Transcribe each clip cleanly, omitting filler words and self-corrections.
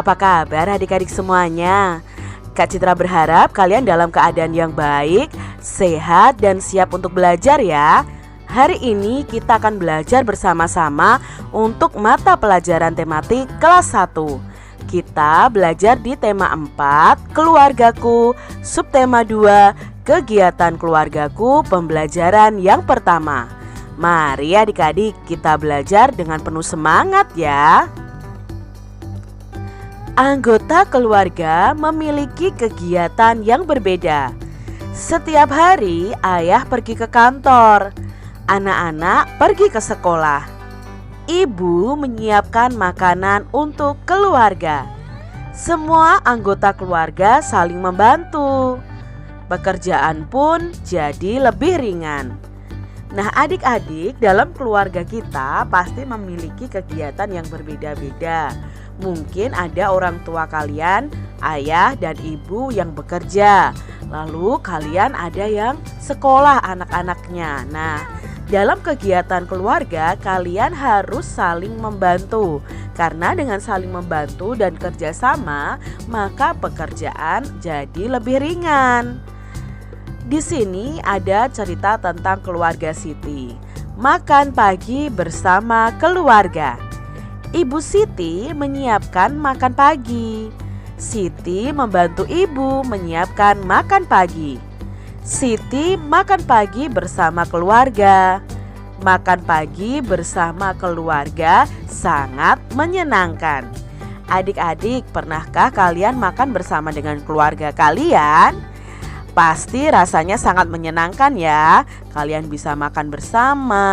Apa kabar adik-adik semuanya? Kak Citra berharap kalian dalam keadaan yang baik, sehat, dan siap untuk belajar ya. Hari ini kita akan belajar bersama-sama untuk mata pelajaran tematik kelas 1. Kita belajar di tema 4, keluargaku, subtema 2, kegiatan keluargaku, pembelajaran yang pertama. Mari adik-adik kita belajar dengan penuh semangat ya. Anggota keluarga memiliki kegiatan yang berbeda. Setiap hari ayah pergi ke kantor, anak-anak pergi ke sekolah. Ibu menyiapkan makanan untuk keluarga. Semua anggota keluarga saling membantu. Pekerjaan pun jadi lebih ringan. Nah adik-adik, dalam keluarga kita pasti memiliki kegiatan yang berbeda-beda. Mungkin ada orang tua kalian, ayah dan ibu yang bekerja. Lalu kalian ada yang sekolah anak-anaknya. Nah, dalam kegiatan keluarga kalian harus saling membantu. Karena dengan saling membantu dan kerjasama, maka pekerjaan jadi lebih ringan. Di sini ada cerita tentang keluarga Siti. Makan pagi bersama keluarga. Ibu Siti menyiapkan makan pagi. Siti membantu ibu menyiapkan makan pagi. Siti makan pagi bersama keluarga. Makan pagi bersama keluarga sangat menyenangkan. Adik-adik, pernahkah kalian makan bersama dengan keluarga kalian? Pasti rasanya sangat menyenangkan ya. Kalian bisa makan bersama,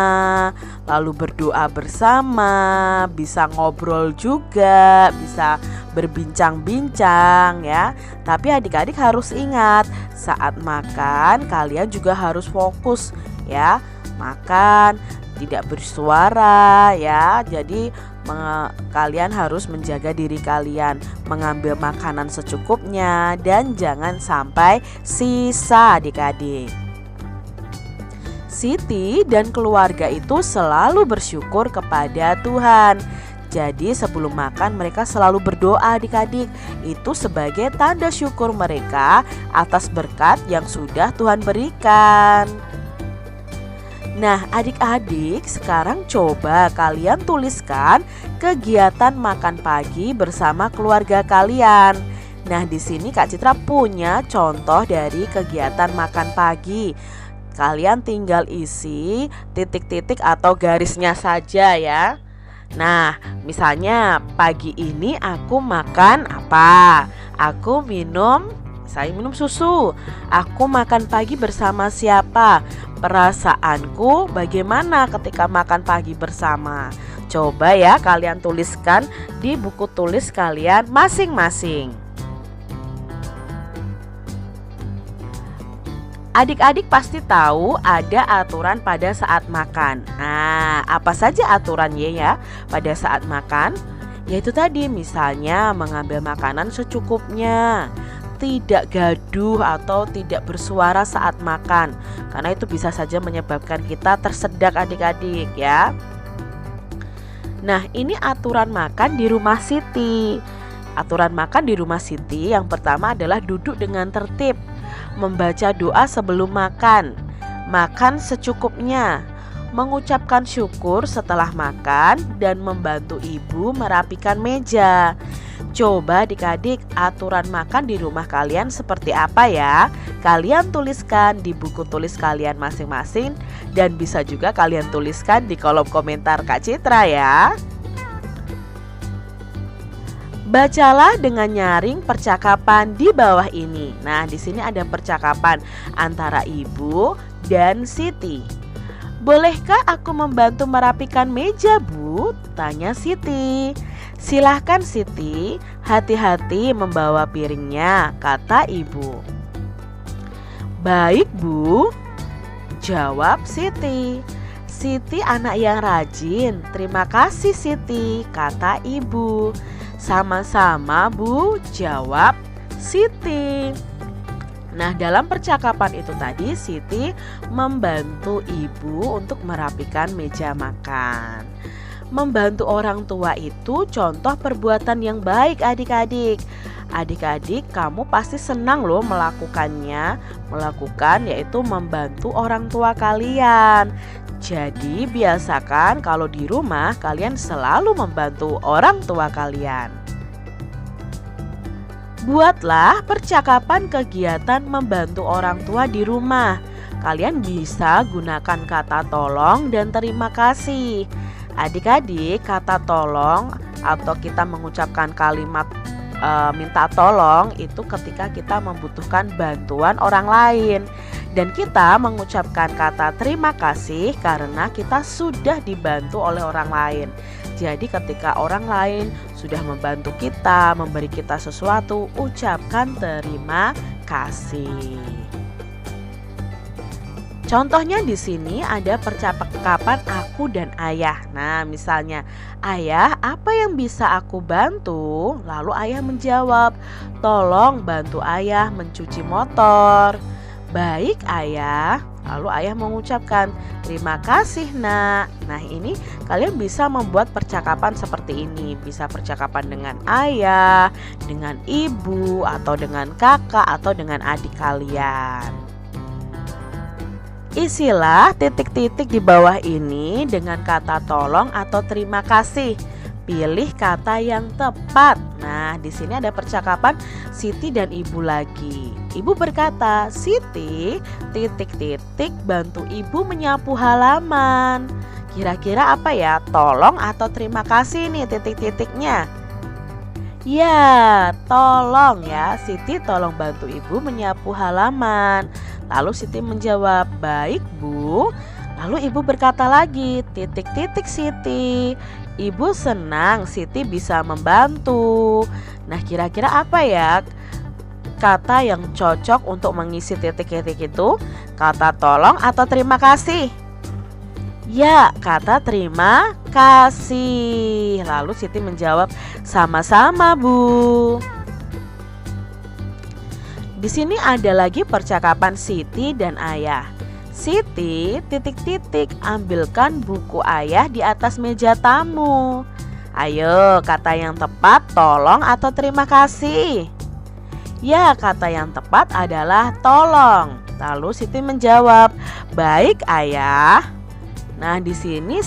lalu berdoa bersama, bisa ngobrol juga, bisa berbincang-bincang ya. Tapi adik-adik harus ingat, saat makan kalian juga harus fokus ya. Makan tidak bersuara ya. Jadi kalian harus menjaga diri kalian, mengambil makanan secukupnya dan jangan sampai sisa adik-adik. Siti dan keluarga itu selalu bersyukur kepada Tuhan. Jadi sebelum makan mereka selalu berdoa adik-adik. Itu sebagai tanda syukur mereka atas berkat yang sudah Tuhan berikan. Nah adik-adik, sekarang coba kalian tuliskan kegiatan makan pagi bersama keluarga kalian. Nah di sini Kak Citra punya contoh dari kegiatan makan pagi. Kalian tinggal isi titik-titik atau garisnya saja ya. Nah misalnya pagi ini aku makan apa? Aku minum susu. Aku makan pagi bersama siapa? Perasaanku bagaimana ketika makan pagi bersama? Coba ya kalian tuliskan di buku tulis kalian masing-masing. Adik-adik pasti tahu ada aturan pada saat makan. Nah, apa saja aturannya ya pada saat makan? Yaitu tadi misalnya mengambil makanan secukupnya, tidak gaduh atau tidak bersuara saat makan, karena itu bisa saja menyebabkan kita tersedak adik-adik ya. Nah ini aturan makan di rumah Siti. Aturan makan di rumah Siti yang pertama adalah duduk dengan tertib, membaca doa sebelum makan, makan secukupnya, mengucapkan syukur setelah makan, dan membantu ibu merapikan meja. Coba adik-adik, aturan makan di rumah kalian seperti apa ya? Kalian tuliskan di buku tulis kalian masing-masing. Dan bisa juga kalian tuliskan di kolom komentar Kak Citra ya. Bacalah dengan nyaring percakapan di bawah ini. Nah di sini ada percakapan antara ibu dan Siti. Bolehkah aku membantu merapikan meja Bu? Tanya Siti. Silahkan Siti, hati-hati membawa piringnya, kata ibu. Baik Bu, jawab Siti. Siti anak yang rajin, terima kasih Siti, kata ibu. Sama-sama Bu, jawab Siti. Nah dalam percakapan itu tadi Siti membantu ibu untuk merapikan meja makan. Membantu orang tua itu contoh perbuatan yang baik adik-adik. Adik-adik, kamu pasti senang loh melakukan yaitu membantu orang tua kalian. Jadi biasakan kalau di rumah kalian selalu membantu orang tua kalian. Buatlah percakapan kegiatan membantu orang tua di rumah. Kalian bisa gunakan kata tolong dan terima kasih. Adik-adik, kata tolong atau kita mengucapkan kalimat minta tolong itu ketika kita membutuhkan bantuan orang lain. Dan kita mengucapkan kata terima kasih karena kita sudah dibantu oleh orang lain. Jadi ketika orang lain sudah membantu kita, memberi kita sesuatu, ucapkan terima kasih. Contohnya di sini ada percakapan aku dan ayah. Nah, misalnya, "Ayah, apa yang bisa aku bantu?" Lalu ayah menjawab, "Tolong bantu ayah mencuci motor." "Baik, ayah." Lalu ayah mengucapkan, "Terima kasih, nak." Nah, ini kalian bisa membuat percakapan seperti ini. Bisa percakapan dengan ayah, dengan ibu, atau dengan kakak, atau dengan adik kalian. Isilah titik-titik di bawah ini dengan kata tolong atau terima kasih. Pilih kata yang tepat. Nah, di sini ada percakapan Siti dan ibu lagi. Ibu berkata, "Siti, titik-titik bantu ibu menyapu halaman." Kira-kira apa ya? Tolong atau terima kasih nih titik-titiknya? Ya, tolong ya. Siti tolong bantu ibu menyapu halaman. Lalu Siti menjawab, "Baik, Bu." Lalu ibu berkata lagi, titik-titik Siti. Ibu senang Siti bisa membantu. Nah, kira-kira apa ya kata yang cocok untuk mengisi titik-titik itu? Kata tolong atau terima kasih? Ya, kata terima kasih. Lalu Siti menjawab, "Sama-sama, Bu." Di sini ada lagi percakapan Siti dan ayah. "Siti, titik-titik, ambilkan buku ayah di atas meja tamu." Ayo, kata yang tepat tolong atau terima kasih? Ya, kata yang tepat adalah tolong. Lalu Siti menjawab, "Baik, ayah." Nah, di sini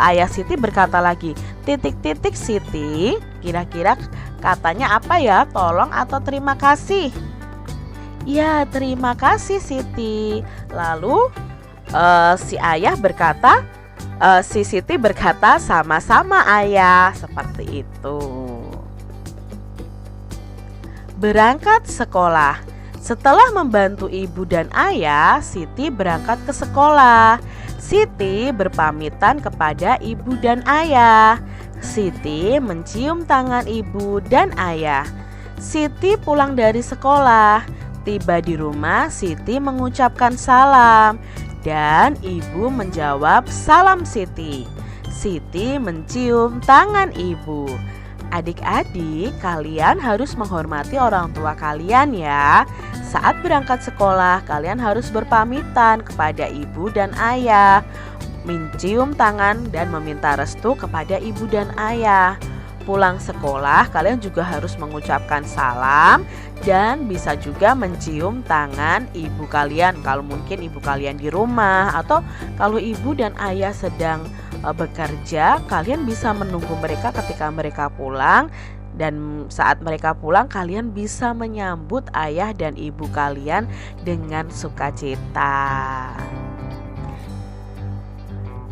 ayah Siti berkata lagi, titik-titik Siti, kira-kira katanya apa ya? Tolong atau terima kasih? Ya, terima kasih Siti. Lalu si Siti berkata, "Sama-sama ayah." Seperti itu. Berangkat sekolah. Setelah membantu ibu dan ayah, Siti berangkat ke sekolah. Siti berpamitan kepada ibu dan ayah. Siti mencium tangan ibu dan ayah. Siti pulang dari sekolah. Tiba di rumah, Siti mengucapkan salam dan ibu menjawab salam Siti. Siti mencium tangan ibu. Adik-adik, kalian harus menghormati orang tua kalian ya. Saat berangkat sekolah, kalian harus berpamitan kepada ibu dan ayah, mencium tangan dan meminta restu kepada ibu dan ayah. Pulang sekolah, kalian juga harus mengucapkan salam dan bisa juga mencium tangan ibu kalian kalau mungkin ibu kalian di rumah, atau kalau ibu dan ayah sedang bekerja, kalian bisa menunggu mereka ketika mereka pulang. Dan saat mereka pulang, kalian bisa menyambut ayah dan ibu kalian dengan sukacita.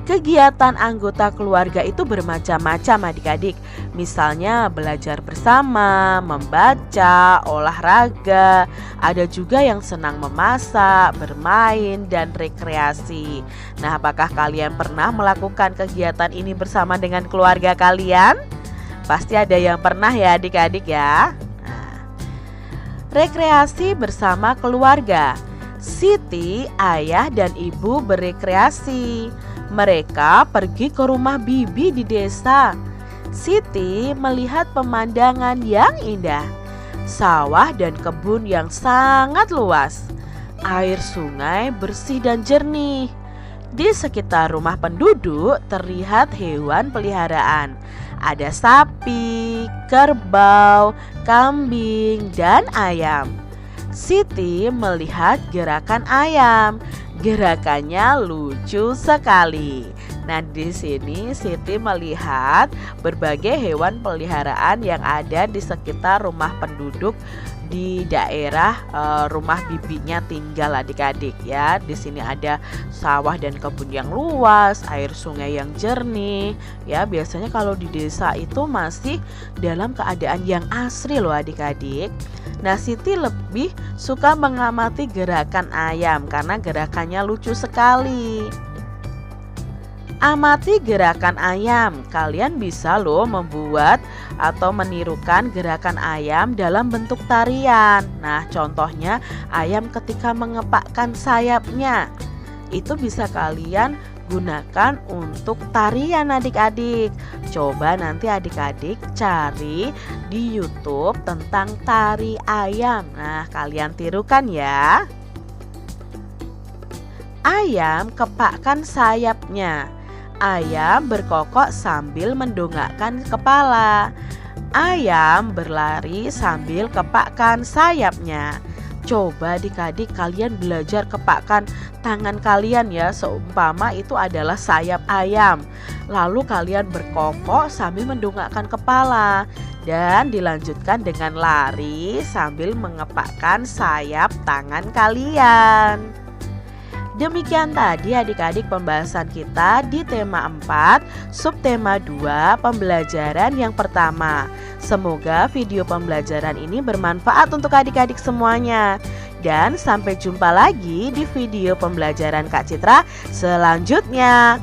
Kegiatan anggota keluarga itu bermacam-macam adik-adik. Misalnya belajar bersama, membaca, olahraga. Ada juga yang senang memasak, bermain, dan rekreasi. Nah, apakah kalian pernah melakukan kegiatan ini bersama dengan keluarga kalian? Pasti ada yang pernah ya adik-adik ya. Nah, rekreasi bersama keluarga. Siti, ayah, dan ibu berekreasi. Mereka pergi ke rumah bibi di desa. Siti melihat pemandangan yang indah, sawah dan kebun yang sangat luas, air sungai bersih dan jernih, Di sekitar rumah penduduk terlihat hewan peliharaan. Ada sapi, kerbau, kambing, dan ayam. Siti melihat gerakan ayam. Gerakannya lucu sekali. Nah, di sini Siti melihat berbagai hewan peliharaan yang ada di sekitar rumah penduduk di daerah rumah bibinya tinggal adik-adik ya. Di sini ada sawah dan kebun yang luas, air sungai yang jernih. Ya, biasanya kalau di desa itu masih dalam keadaan yang asri loh adik-adik. Nah, Siti lebih suka mengamati gerakan ayam karena gerakannya lucu sekali. Amati gerakan ayam. Kalian bisa loh membuat atau menirukan gerakan ayam dalam bentuk tarian. Nah, contohnya ayam ketika mengepakkan sayapnya. Itu bisa kalian gunakan untuk tarian adik-adik. Coba nanti adik-adik cari di YouTube tentang tari ayam. Nah, kalian tirukan ya. Ayam kepakkan sayapnya. Ayam berkokok sambil mendongakkan kepala. Ayam berlari sambil kepakkan sayapnya. Coba adik-adik kalian belajar kepakkan tangan kalian ya, seumpama itu adalah sayap ayam. Lalu kalian berkokok sambil mendongakkan kepala. Dan dilanjutkan dengan lari sambil mengepakkan sayap tangan kalian. Demikian tadi adik-adik pembahasan kita di tema 4, subtema 2, pembelajaran yang pertama. Semoga video pembelajaran ini bermanfaat untuk adik-adik semuanya. Dan sampai jumpa lagi di video pembelajaran Kak Citra selanjutnya.